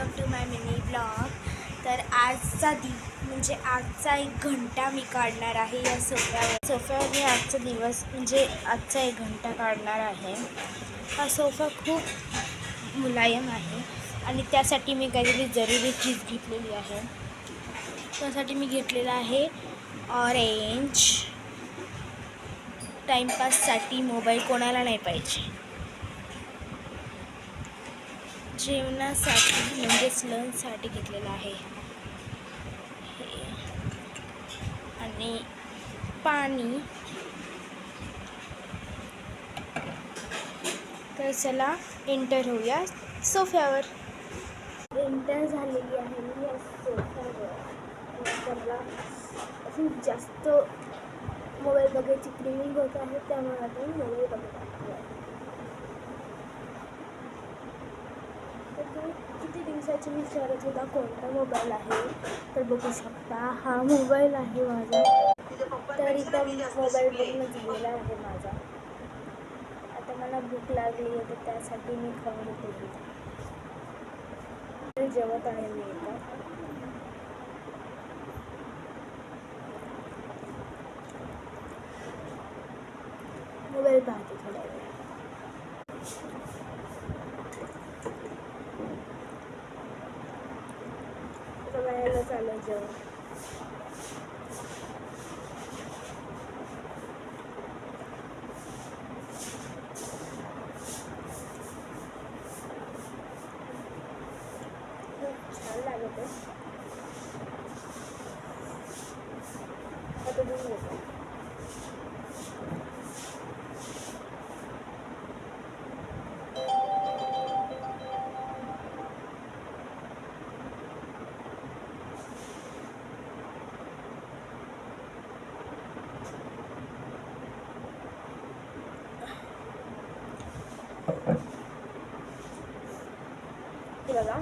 Welcome to my mini blog. तर आजचा म्हणजे आजचा 1 घंटा मी काढणार आहे या सोफ्यावर मी आजचा दिवस म्हणजे आजचा 1 घंटा काढणार आहे। हा सोफा खूप मुलायम आहे आणि त्यासाठी मी काहीतरी जरुरी चीज घेतलेली आहे। त्यासाठी मी घेतलेला आहे ऑरेंज। टाईमपाससाठी मोबाईल कोणाला नाही पाहिजे। जेवणासाठी म्हणजेच लंचसाठी घेतलेला आहे आणि पाणी। तर चला एंटर होऊया सोफ्यावर। एंटर झालेली आहे मी या सोफ्यावर। मला खूप जास्त मोबाईल बघायची क्रेविंग होत आहे, त्यामुळे आता मी मोबाईल बघत आहे। किती दिवसाची मी विचारत होता कोणता मोबाईल आहे, तर बघू शकता हा मोबाईल आहे माझा। तर इथं मोबाईल बघणं झालेला आहे माझा। आता मला भूक लागली आहे तर त्यासाठी मी खाऊन घेते। जेवत आहे मी इथं। मोबाईल पाहते थोडा वेळ। सगळ्याला चालू जेवण। खूप छान लागत आहे। आता दूध घेतो। बघा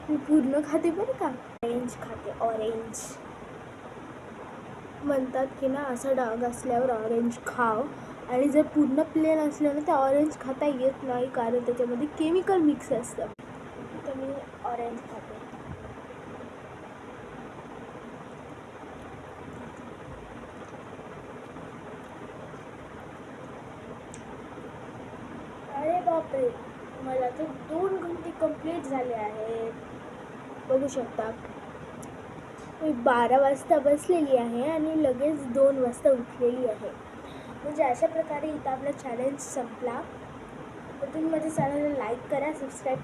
मी पूर्ण खाते बरं का। ऑरेंज खाते। ऑरेंज म्हणतात की ना असा डाग असल्यावर ऑरेंज खाव, आणि जर पूर्ण प्लेन असलं ना तर ऑरेंज खाता येत नाही, कारण त्याच्यामध्ये केमिकल मिक्स असतं। तर मी ऑरेंज खाते। अरे बापरे, मला तर 2 घंटे कंप्लीट झाले आहेत। बघू शकता मी 12 वाजता बसलेली आहे आणि लगेच 2 वाजता उठलेली आहे। म्हणजे अशा प्रकारे इथं आपला चॅलेंज संपला। तर तुम्ही माझ्या चॅनलला लाईक करा, सबस्क्राईब